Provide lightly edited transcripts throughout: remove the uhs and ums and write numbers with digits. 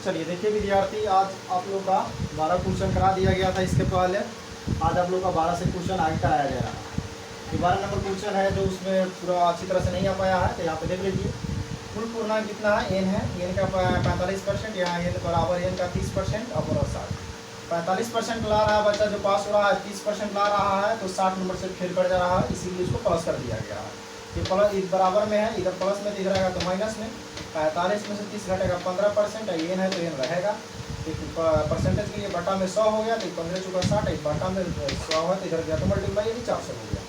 चलिए देखिए विद्यार्थी, आज आप लोग का 12 क्वेश्चन करा दिया गया था इसके पहले। आज आप लोग का 12 से क्वेश्चन आगे कराया जा रहा है। ये 12 नंबर क्वेश्चन है जो उसमें पूरा अच्छी तरह से नहीं आ पाया है, तो यहाँ पे देख लीजिए। कुल पूर्णांक कितना है? एन है। एन का 45%, यहाँ एन बराबर एन का 30% और 60। 45% ला रहा है बच्चा जो पास हो रहा है, 30% ला रहा है तो 60 नंबर से फेल कर जा रहा है, इसीलिए इसको प्लस कर दिया गया है। ये प्लस इस बराबर में है, इधर प्लस में दिख रहेगा तो माइनस में। 45 में से 30 घटेगा 15%, एन है तो एन रहेगा। परसेंटेज के लिए बटा में 100 हो गया, तो 15 चुका 60, एक बटा में 100 है तो इधर गया तो मल्टीप्लाई 400 हो गया।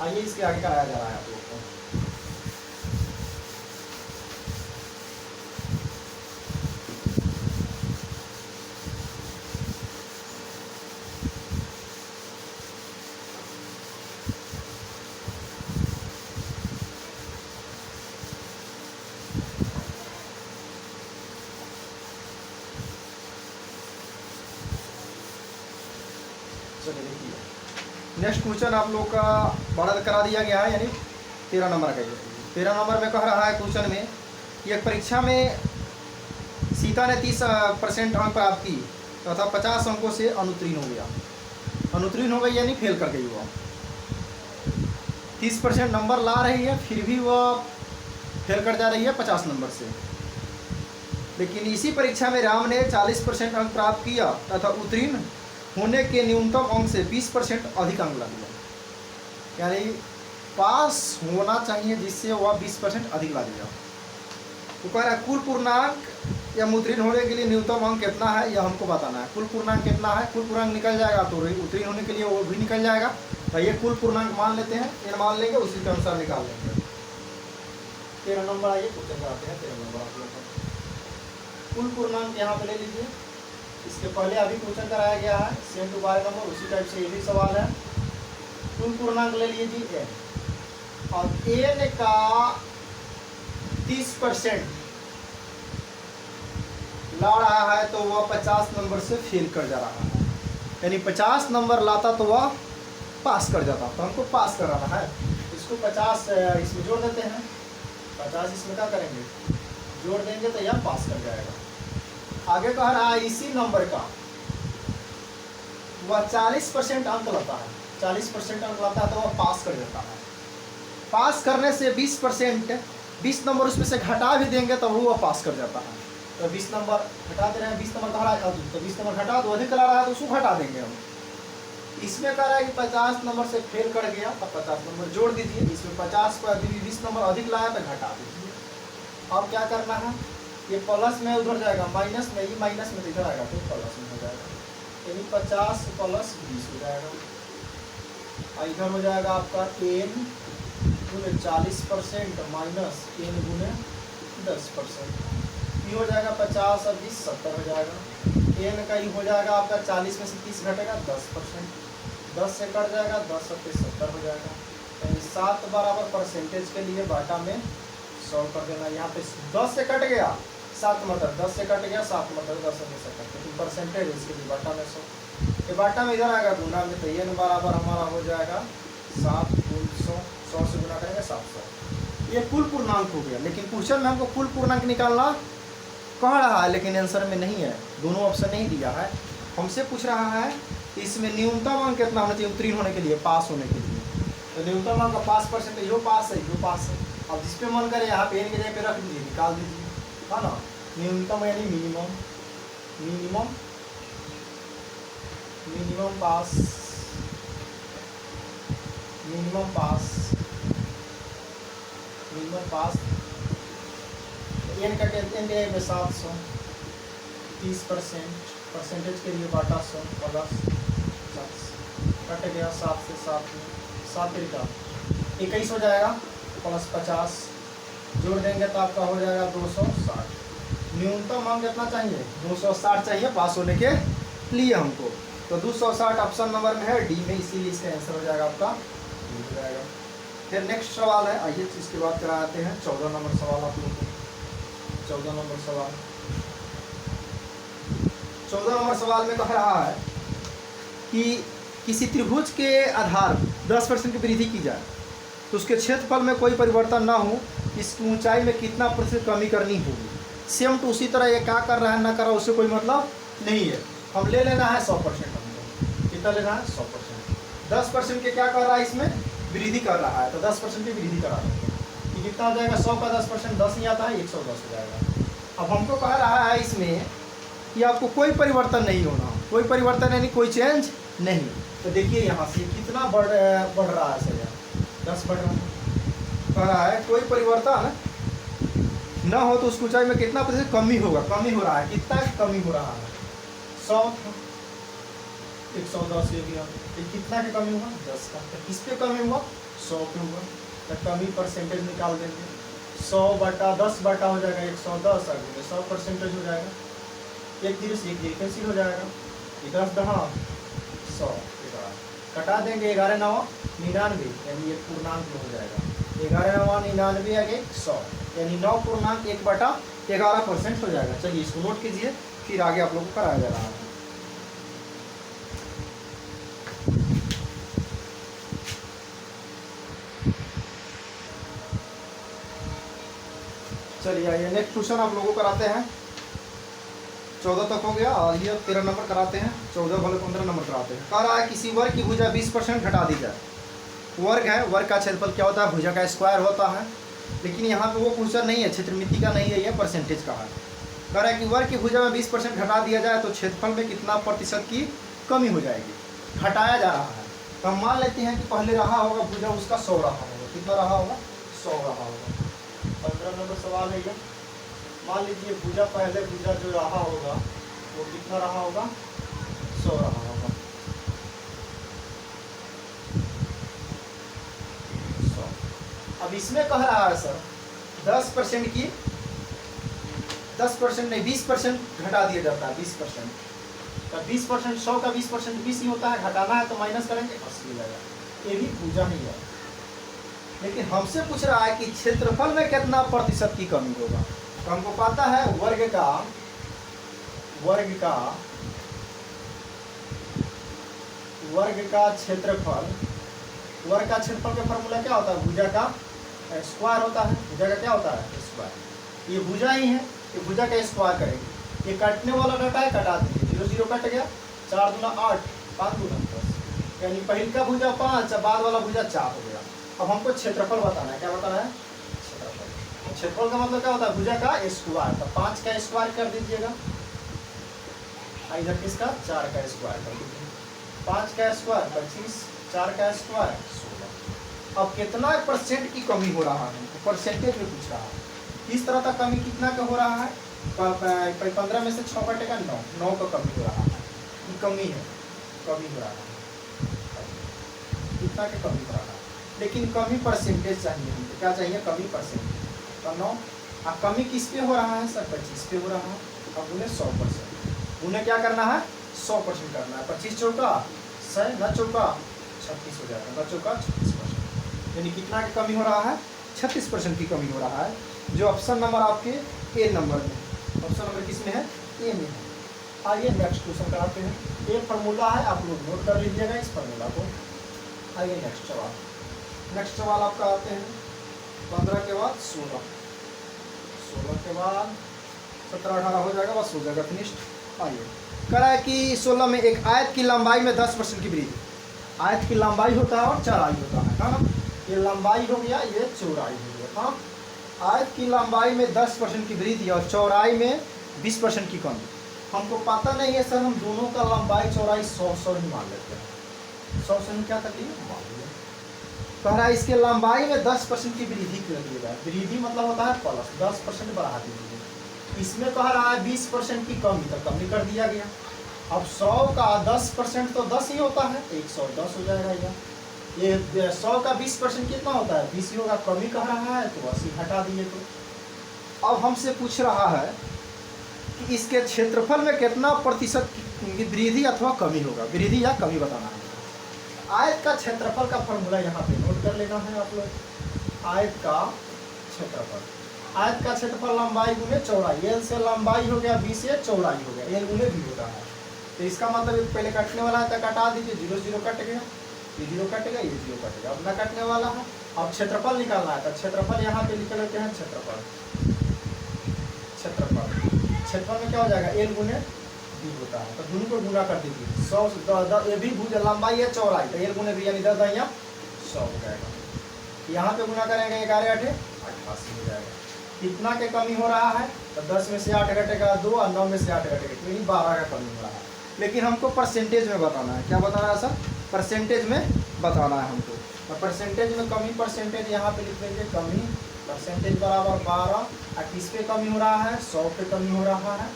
आइए इसके आगे कराया जा रहा है आप लोग को। चलिए देखिए, नेक्स्ट क्वेश्चन आप लोग का बड़ा करा दिया गया है, यानी 13 नंबर का। ये 13 नंबर में कह रहा है क्वेश्चन में कि एक परीक्षा में सीता ने 30% अंक प्राप्त की तथा 50 अंकों से अनुत्तीर्ण हो गया। अनुत्तीर्ण हो गई यानी फेल कर गई। वो 30% नंबर ला रही है, फिर भी वह फेल कर जा रही है 50 नंबर से। लेकिन इसी परीक्षा में राम ने 40% अंक प्राप्त किया तथा उत्तीर्ण होने के न्यूनतम अंक से 20% अधिक अंक ला दिया। यानी पास होना चाहिए जिससे वह 20% अधिक ला दिया। तो कह रहा है कुल पूर्णांक या उत्तीर्ण होने के लिए न्यूनतम अंक कितना है, यह हमको बताना है। कुल पूर्णांक कितना है, कुल पूर्णांक निकल जाएगा तो उत्तीर्ण होने के लिए वो भी निकल जाएगा। तो ये कुल पूर्णांक मान लेते हैं, एन मान लेंगे, उसी के अनुसार निकाल लेंगे। 13 नंबर आइए क्वेश्चन कराते हैं। 13 नंबर आप लोग का कुल पूर्णांक यहाँ पे ले लीजिए। इसके पहले अभी क्वेश्चन कराया गया है, सेम टू 12 नंबर, उसी टाइप से ये भी सवाल है। कुल पूर्णांक ले लीजिए एन, और एन का 30% ला रहा है तो वह 50 नंबर से फेल कर जा रहा है। यानी 50 नंबर लाता तो वह पास कर जाता, तो हमको पास कराना है। इसको 50 इसमें जोड़ देते हैं, 50 इसमें क्या करेंगे, जोड़ देंगे तो यह पास कर जाएगा। आगे कह रहा है इसी नंबर का वह 40% अंक लाता है, 40% अंक लाता है तो वह पास कर जाता है। पास करने से 20 नंबर उसमें से घटा भी देंगे तो वह पास कर जाता है। तो 20 नंबर घटा दे रहे हैं, 20 नंबर कह रहा है तो 20 नंबर घटा दो, अधिक ला रहा है तो उसको घटा देंगे हम। इसमें कह रहा है कि 50 नंबर से फेल कर गया तो 50 नंबर जोड़ दीजिए। इसमें 50 को यदि 20 नंबर अधिक लाया तो घटा दीजिए। अब क्या करना है, ये प्लस में उधर जाएगा माइनस में, ये माइनस में इधर आएगा तो प्लस में हो जाएगा। यानी 50 प्लस 20 हो जाएगा। और इधर हो जाएगा आपका एन गुने 40% माइनस एन गुने 10%। ये हो जाएगा 50 और 20 70 हो जाएगा। एन का ही हो जाएगा आपका 40 में से 30 घटेगा 10%, 10 से कट जाएगा, 10 और 70 हो जाएगा। यानी 7 बराबर परसेंटेज के लिए बाटा में 100 कर देना। यहाँ पे 10 से कट गया 7 मतलब 10 से कट गया 7 मतलब 10 में से कट, लेकिन परसेंटेज इसके लिए बाटा में 100। ये बाटा में इधर आएगा गुना में, तो एन बराबर हमारा हो जाएगा 7 गुण 100, 100 से गुना करेंगे 700। ये कुल पूर्णांक हो गया। लेकिन क्वेश्चन में हमको कुल पूर्णांक निकालना कह रहा है, लेकिन आंसर में नहीं है, दोनों ऑप्शन नहीं दिया है। हमसे पूछ रहा है कि इसमें न्यूनतम अंक कितना होना चाहिए उत्तीर्ण होने के लिए, पास होने के लिए। तो न्यूनतम अंक का 5% यो पास है, यो पास है। अब जिस पे मन करे यहाँ पे एन के जगह पे रख दीजिए, निकाल दीजिए, है ना। न्यूनतम यानी मिनिमम, मिनिमम मिनिमम पास, मिनिमम पास, मिनिमम पास। एन का एन के में 700, 30% परसेंटेज के लिए बाटा 100 प्लस 50 कट गया 7 से 7 में 7 तरीका 21 हो जाएगा, प्लस 50 जोड़ देंगे तो आपका हो जाएगा 260। न्यूनतम अंक कितना चाहिए, 260 चाहिए पास होने के लिए हमको। तो 260 ऑप्शन नंबर में है, डी में, इसीलिए इसका आंसर हो जाएगा आपका डी हो जाएगा। फिर नेक्स्ट सवाल है, आइए इसके बाद कराते हैं 14 नंबर सवाल आप लोग को। 14 नंबर सवाल, 14 नंबर सवाल में कह रहा है कि किसी त्रिभुज के आधार 10% की वृद्धि की जाए तो उसके क्षेत्रफल में कोई परिवर्तन ना हो, इसकी ऊंचाई में कितना प्रतिशत कमी करनी होगी। सेम टू उसी तरह ये क्या कर रहा है ना कर रहा है उससे कोई मतलब नहीं है। हम ले लेना है 100%, हमको कितना लेना है 100%। 10% के क्या कर रहा है इसमें वृद्धि कर रहा है, तो 10% की वृद्धि करा देंगे कि कितना हो जाएगा 100 का 10% 10 ही आता है 110 हो जाएगा। अब हमको कह रहा है इसमें कि आपको कोई परिवर्तन नहीं होना, कोई परिवर्तन यानी कोई चेंज नहीं। तो देखिए यहाँ से कितना बढ़ रहा है सर, 10 बढ़ रहा है, कह रहा है कोई परिवर्तन ना हो तो उस ऊंचाई में कितना प्रतिशत कमी होगा, कमी हो रहा है, कितना कमी हो रहा है 100, 110 ले लिया, कितना की कमी हुआ 10 का, तो किस पे कमी हुआ 100 पे हुआ, तो कमी परसेंटेज निकाल देंगे 100/10 बटा हो जाएगा 110, आगे 100% हो जाएगा, एक 0 से 1 0 कैंसिल हो जाएगा, 10 दहा 100 कटा देंगे 11 9 99 यानी 1 पूर्णांक में हो जाएगा, 11 9 99 आगे 100 यानी 9.1/11% हो जाएगा। चलिए इसको नोट कीजिए, फिर आगे आप लोगों को कराया जा रहा है। चलिए आइए नेक्स्ट क्वेश्चन आप लोगों को कराते हैं। 14 तक हो गया और ये 13 नंबर कराते हैं, 14 वाले 15 नंबर कराते हैं। कह रहा है किसी वर्ग की भुजा 20% घटा दी जाए। वर्ग है, वर्ग का क्षेत्रफल क्या होता है, भुजा का स्क्वायर होता है, लेकिन यहाँ पे वो क्वेश्चन नहीं है, क्षेत्रमिति का नहीं है, ये परसेंटेज का है। कह रहा है कि वर्ग की भुजा में 20% घटा दिया जाए तो क्षेत्रफल में कितना प्रतिशत की कमी हो जाएगी, घटाया जा रहा है। तो हम मान लेते हैं कि पहले रहा होगा भुजा उसका 100 रहा होगा, कितना रहा होगा 100 रहा होगा। 15 नंबर सवाल है ये, मान लीजिए भुजा पहले भुजा जो रहा होगा वो कितना रहा होगा 100 रहा होगा, 100। अब इसमें कह रहा है सर 10% की 10% नहीं 20% घटा दिया जाता है, 20%। तो 20% 100 का 20% 20 ही होता है, घटाना है तो माइनस करेंगे 80 हो जाएगा, ये भी भुजा नहीं है। लेकिन हमसे पूछ रहा है कि क्षेत्रफल में कितना प्रतिशत की कमी होगा। तो हमको पता है वर्ग का क्षेत्रफल, वर्ग का क्षेत्रफल का फॉर्मूला क्या होता है, भुजा का स्क्वायर होता है, भुजा का क्या होता है स्क्वायर। ये भुजा ही है, ये भुजा का स्क्वायर करेंगे, ये काटने वाला डाटा है कटा दीजिए, 0 0 कट गया, 4 दूना 8 5 दूना 10 यानी पहले का भुजा 5 बाद वाला भुजा 4 हो गया। अब हमको क्षेत्रफल बताना है, क्या बताना है क्षेत्रफल। क्षेत्रफल का मतलब क्या होता है भुजा का स्क्वायर, तो 5 का स्क्वायर कर दीजिएगा, इधर किसका 4 का स्क्वायर कर दीजिए, 5 का स्क्वायर 25, 4 का स्क्वायर 16। अब कितना परसेंट की कमी हो रहा है, तो परसेंटेज में पूछ रहा है किस तरह का कमी कितना का हो रहा है। 15 में से 6 कटेगा 9 का कमी हो रहा है, ये कमी है, कमी हो रहा है, कितना का कमी हो रहा है, लेकिन कमी परसेंटेज चाहिए हमको, क्या चाहिए कमी परसेंटेज। तो 9 अब कमी किस पे हो रहा है सर 25 पे हो रहा है, अब उन्हें 100%, उन्हें क्या करना है 100% करना है। 25 चौका 100 न चौका 36 हो जाएगा, न चौका 36%, यानी कितना की कमी हो रहा है 36% की कमी हो रहा है, जो ऑप्शन नंबर आपके ए नंबर में, ऑप्शन नंबर किस में है ए में है। आइए नेक्स्ट क्वेश्चन कराते हैं, ये फार्मूला है आप लोग नोट कर लीजिएगा इस फार्मूला को। आइए नेक्स्ट सवाल, नेक्स्ट सवाल आपका आते हैं 15 के बाद 16, 16 के बाद 17 18 हो जाएगा, बस हो जाएगा फिनिश्ड। आइए कह रहा है कि 16 में एक आयत की लंबाई में 10% की वृद्धि, आयत की लंबाई होता है और चौड़ाई होता है ना, ये लंबाई हो गया ये चौड़ाई हो गया। हाँ, आयत की लंबाई में 10% की वृद्धि और चौड़ाई में 20% की कमी। हमको पता नहीं है सर, हम दोनों का लंबाई चौड़ाई 100 ही मान लेते हैं, 100 से क्या तकलीफ मान लिया। कह रहा है इसके लंबाई में 10% की वृद्धि कर दी जाए, वृद्धि मतलब होता है प्लस, 10% बढ़ा दीजिए। इसमें कह रहा है 20% की कमी, तो कमी कर दिया गया। अब 100 का 10% तो 10 ही होता है, 110 हो जाएगा। ये 100 का 20% कितना होता है 20 ही होगा, कमी कह रहा है तो 80 हटा दिए। तो अब हमसे पूछ रहा है कि इसके क्षेत्रफल में कितना प्रतिशत की वृद्धि अथवा कमी होगा, वृद्धि या कमी बताना है। आयत का क्षेत्रफल का फॉर्मूला यहाँ पे नोट कर लेना है आप लोग। आयत का क्षेत्रफल, आयत का क्षेत्रफल लंबाई गुने चौड़ाई, एल से लंबाई हो गया 20 से चौड़ाई हो गया, एल गुने भी हो रहा है। तो इसका मतलब पहले कटने वाला है तो कटा दीजिए, 0 0 कट गया, ये 0 कटेगा, ये 0 कटेगा, अब ना कटने वाला है। अब क्षेत्रफल निकालना है तो क्षेत्रफल यहाँ पे लिख लेते हैं, क्षेत्रफल, क्षेत्रफल क्षेत्रफल में क्या हो जाएगा, एल गुने बी होता है। तो दोनों को गुना कर दीजिए, 100 ये भी भुज लंबाई है चौड़ाई, तो एल गुने बी यानी 10 यहाँ 100 हो जाएगा। यहाँ पे गुना करेंगे 11 8 88 हो जाएगा। कितना के कमी हो रहा है, तो 10 में से 8 घटेगा 2 और 9 में से 8 घटेगा, यानी 12 का कमी हो रहा है। लेकिन हमको परसेंटेज में बताना है, क्या बताना है सर, परसेंटेज में बताना है हमको। तो परसेंटेज में कमी, परसेंटेज यहाँ पे लिख देंगे कमी, परसेंटेज बराबर 12 और किस पे कमी हो रहा है, 100 पे कमी हो रहा है,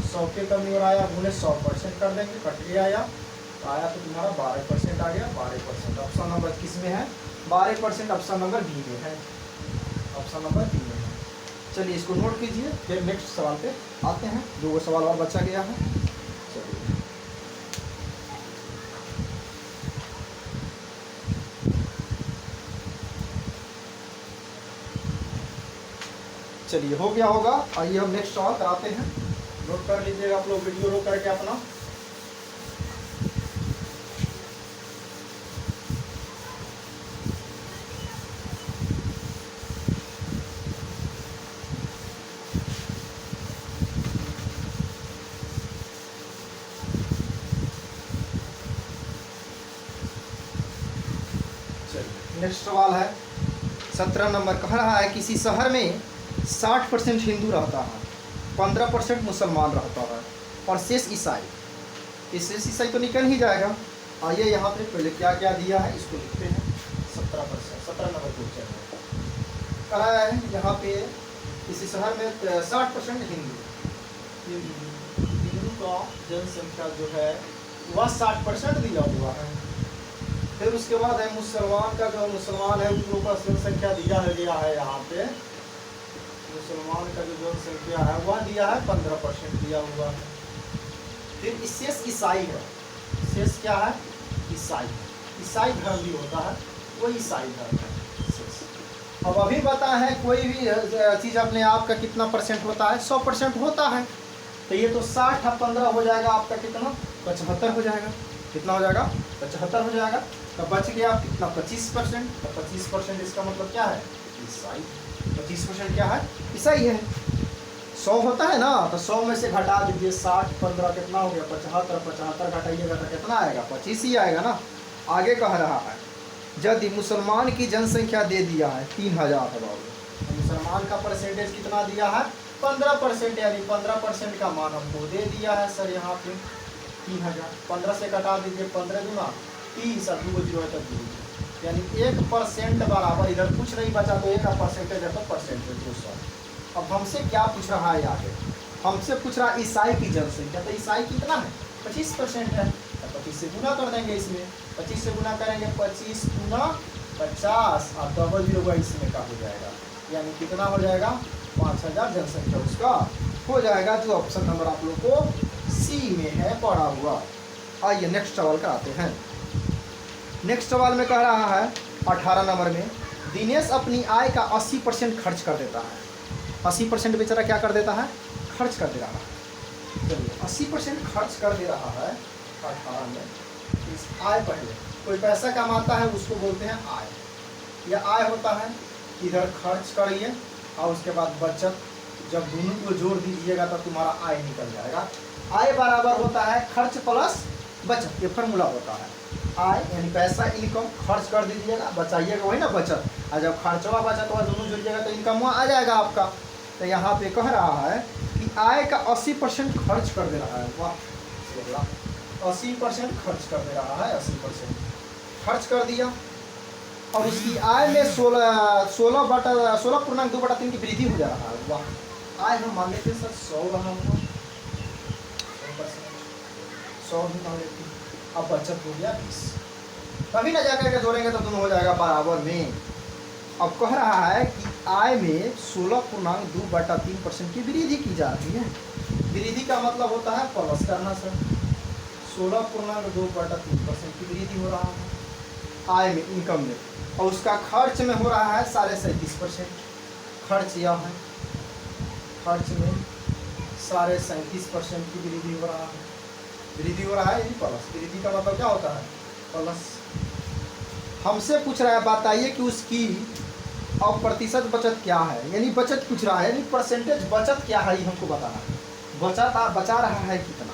100 पे कमी हो रहा है, बोले 100% कर देंगे, कट गया आया तो आया तो तुम्हारा 12% आ गया, 12%। ऑप्शन नंबर किस में है, 12% ऑप्शन नंबर बी में है, ऑप्शन नंबर बी में है। चलिए इसको नोट कीजिए, फिर नेक्स्ट सवाल पे आते हैं। 2 सवाल और बचा गया है। चलिए चलिए हो गया होगा। आइए हम नेक्स्ट सवाल कराते हैं, नोट कर लीजिएगा आप लोग, वीडियो रोक करके अपना। नेक्स्ट सवाल है 17 नंबर, कह रहा है किसी शहर में 60% हिंदू रहता है, 15% मुसलमान रहता है और शेष ईसाई। इस शेष ईसाई तो निकल ही जाएगा। आइए यहाँ पे पहले क्या क्या दिया है इसको लिखते हैं। 17%, 17 नंबर क्वेश्चन है, कह रहा है यहाँ पे किसी शहर में 60% हिंदू का जनसंख्या जो है वह 60% दिया हुआ है। फिर उसके बाद है मुसलमान का, जो मुसलमान है उन लोगों का जनसंख्या दिया गया है यहाँ पे, मुसलमान का जो जनसंख्या है वह दिया है 15% दिया हुआ है। फिर शेष ईसाई है, शेष क्या है, ईसाई, ईसाई धर्म भी होता है, वो ईसाई धर्म है शेष। अब अभी बता है कोई भी चीज़ अपने आप का कितना परसेंट होता है, 100% होता है। तो ये तो 60 और 15 हो जाएगा आपका कितना, 75 हो जाएगा। कितना हो जाएगा, 75 हो जाएगा। तो बच गया कितना, 25%। तो 25% इसका मतलब क्या है, ईसाई। 25% क्या है, ईसाई है। 100 होता है ना, तो 100 में से घटा दीजिए 60 15 कितना हो गया, 75। 75 घटाइएगा तो कितना आएगा, 25 ही आएगा ना। आगे कह रहा है यदि मुसलमान की जनसंख्या दे दिया है 3000 है बाबू, तो मुसलमान का परसेंटेज कितना दिया है, 15%, यानी 15% का मान हमको दे दिया है सर यहाँ पे 3000। 15 से घटा दीजिए, 15 गुना 30 और 2 0 है तो 2, यानी 1% बराबर, इधर कुछ नहीं बचा तो 1 का परसेंटेज है तो परसेंटेज 200। अब हमसे क्या पूछ रहा है आगे, हमसे पूछ रहा है ईसाई की जनसंख्या। तो ईसाई कितना है, 25% है, तो 25 से गुना कर देंगे इसमें। 25 से गुना करेंगे, 25 गुना 50 और डबल 0 इसमें का हो जाएगा, यानी कितना हो जाएगा, 5000 जनसंख्या उसका हो जाएगा, जो ऑप्शन नंबर आप लोग को सी में है पड़ा हुआ। आइए नेक्स्ट सवाल का आते हैं। नेक्स्ट सवाल में कह रहा है 18 नंबर में, दिनेश अपनी आय का 80% खर्च कर देता है। 80% बेचारा क्या कर देता है, खर्च कर दे रहा है। चलिए 80% खर्च कर दे रहा है 18 में। इस आय, पहले कोई पैसा कमाता है उसको बोलते हैं आय। यह आय होता है, इधर खर्च करिए और उसके बाद बचत, जब दोनों को जोड़ दीजिएगा तो तुम्हारा आय निकल जाएगा। आय बराबर होता है खर्च प्लस बचत, ये फॉर्मूला होता है। आय यानी पैसा, इनकम, खर्च कर दीजिएगा, बचाइएगा वही ना बचत, और जब खर्चवा बचत हुआ दोनों जुड़िएगा तो इनकम आ जाएगा आपका। तो यहाँ पे कह रहा है कि आय का 80% खर्च कर दे रहा है। वाह, 80% खर्च कर दे रहा है, 80% खर्च कर दिया और उसकी आय में 16.2/3 की वृद्धि हो जा रहा है। वाह, आय हम मान लेते सर 100 रहा होगा, 100 भी मान लेते, अब बचत हो गया 20। तभी ना जाकर के जोड़ेंगे तो दोनों हो जाएगा बराबर में। अब कह रहा है कि आय में 16.2/3% की वृद्धि की जा रही है। वृद्धि का मतलब होता है प्लस करना सर। 16.2/3% की वृद्धि हो रहा है आय में, इनकम में, और उसका खर्च में हो रहा है 37.5%। खर्च यह है, खर्च में 37.5% की वृद्धि हो रहा है। वृद्धि हो रहा है यानी प्लस, वृद्धि का मतलब क्या होता है, प्लस। हमसे पूछ रहा है बताइए कि उसकी अब प्रतिशत बचत क्या है, यानी बचत पूछ रहा है, यानी परसेंटेज बचत क्या है, हमको बताना है। बचा रहा है कितना।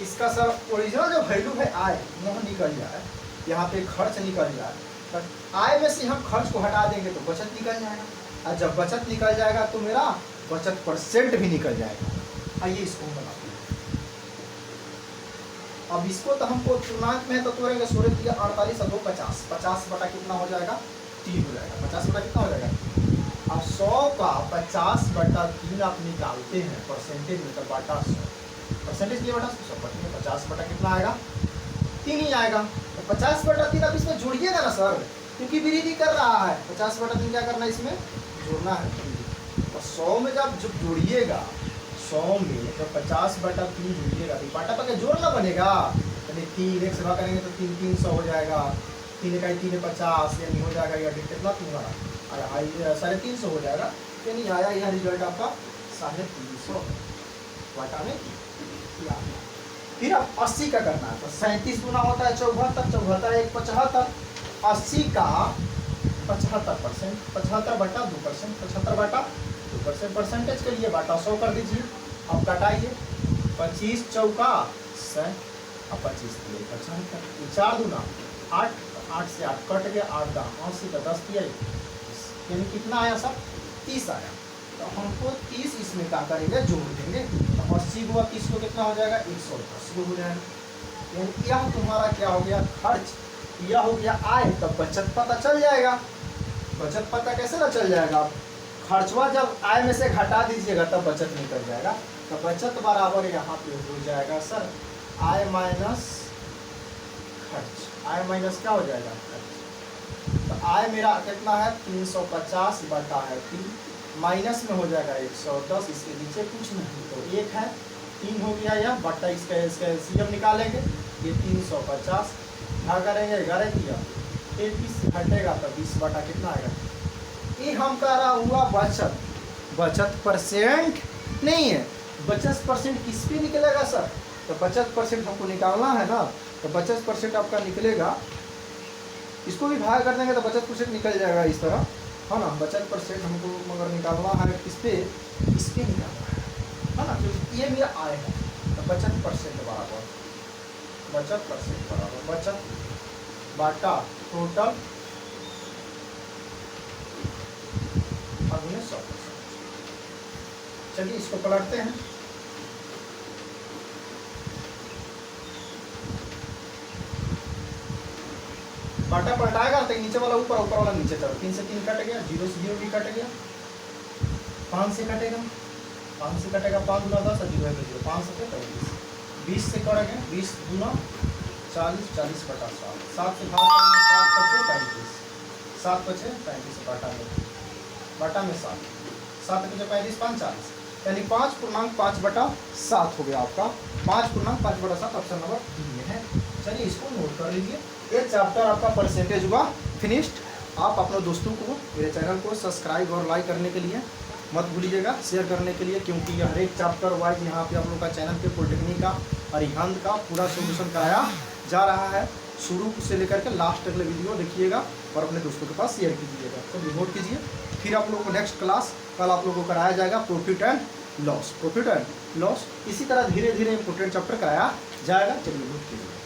इसका सर ओरिजिनल जो वैल्यू है आय वह निकल जाए, यहाँ पे खर्च निकल जाए, तो आय में से हम खर्च को हटा देंगे तो बचत निकल जाएगा, और जब बचत निकल जाएगा तो मेरा बचत परसेंट भी निकल जाएगा। आइए इसको हम बनाते हैं। अब इसको तो हमको पूर्णांक में तो तोड़ेंगे, 16 दिया 48 और 2 50, 50 बटा कितना हो जाएगा 3 हो जाएगा, 50 बटा कितना हो जाएगा। अब 100 का 50 बटा 3 आप निकालते हैं परसेंटेज में, तो बटा 100 परसेंटेज लिए बटा 100 में 50 बटा कितना आएगा 3 ही आएगा। तो 50 बटा 3 आप इसमें जोड़िएगा ना सर, क्योंकि वृद्धि कर रहा है। 50 बटा 3 क्या करना है इसमें जोड़ना है। तो 100 में जब जोड़िएगा, 100 में जब 50 बटा 3 जोड़िएगा तो बाटा पर जोड़ना बनेगा, यानी 3 एक से भाग करेंगे तो 3 300 हो जाएगा, 3 इकाई 3 50 यानी हो जाएगा या कितना तुम्हारा 350 हो जाएगा, यानी आया यह रिजल्ट आपका 350 बटा में। फिर अब 80 का करना है, तो 37 गुना होता है 74, 74 1 75, 80 का 75%, 75 बटा 2%, 75 बटा 2% परसेंटेज के लिए बटा 100 कर दीजिए। अब कटाइए, 25 चौका 100 और 25 75, 4 दूना 8, 8 से 8 कट गया, 8 का 80 का 10 दिया, यानी कितना आया सब 30 आया। तो हमको 30 इसमें क्या करेंगे जोड़ देंगे, तो 80 को 30 को कितना हो जाएगा 110 हो जाएगा। यानी यह तुम्हारा क्या हो गया खर्च, यह हो गया आय। तब बचत पता चल जाएगा। बचत पता कैसे ना चल जाएगा, खर्चवा जब आय में से घटा दीजिएगा तब बचत निकल जाएगा। तो बचत बराबर यहाँ पे हो जाएगा सर आय माइनस खर्च, आय माइनस क्या हो जाएगा खर्च। तो आय मेरा कितना है 350 बटा है 3, माइनस में हो जाएगा 110, इसके नीचे कुछ नहीं तो 1 है, 3 हो गया यह बटा इसका एलसीएम निकालेंगे, ये 350 भाग करेंगे 11 किया 23 हटेगा तो 20 बटा कितना आएगा। ये हम कह रहा हुआ बचत, बचत परसेंट नहीं है, बचत परसेंट किस पे निकलेगा सर। तो बचत परसेंट हमको निकालना है ना, तो बचत परसेंट आपका निकलेगा, इसको भी भाग कर देंगे तो बचत परसेंट निकल जाएगा इस तरह, है ना। बचत परसेंट हमको मगर निकालना है किस पे, इस पे निकालना है ना, क्योंकि ये मेरा आय है। तो बचत परसेंट बराबर, बचत परसेंट बराबर बचत बाटा टोटल अगले 100%। चलिए इसको पलटते हैं, बाटा पलटाएगा तो नीचे वाला ऊपर, ऊपर वाला नीचे चलो, 3 से 3 कट गया, 0 से 0 भी कट गया, 5 से कटेगा, 5 से कटेगा 5 गुना 10 और 0 है तो 0, 5 से 35, 20 से कटेगा 20 गुना 40, 40 बटा 7, 7 से भाग करेंगे 7 बचे 35, 7 बचे 35 बटा में 7, 7 बचे 35 5 40, यानी 5.5 बटा 7 हो गया आपका, 5.5 बटा 7 ऑप्शन नंबर ये है। चलिए इसको नोट कर लीजिए। ये चैप्टर आपका परसेंटेज हुआ फिनिश्ड। आप अपने दोस्तों को मेरे चैनल को सब्सक्राइब और लाइक करने के लिए मत भूलिएगा, शेयर करने के लिए, क्योंकि हर एक चैप्टर वाइज यहाँ पे आप लोग का चैनल पे पॉलिटेक्निक का अरिहंत का पूरा सोल्यूशन कराया जा रहा है। शुरू से लेकर के लास्ट तक वीडियो देखिएगा और अपने दोस्तों के पास शेयर कीजिएगा, तो नोट कीजिए। फिर आप लोगों को नेक्स्ट क्लास कल आप लोगों को कराया जाएगा profit and loss, profit and loss. इसी तरह धीरे धीरे इंपोर्टेंट चैप्टर कराया जाएगा। चलिए नोट कीजिए।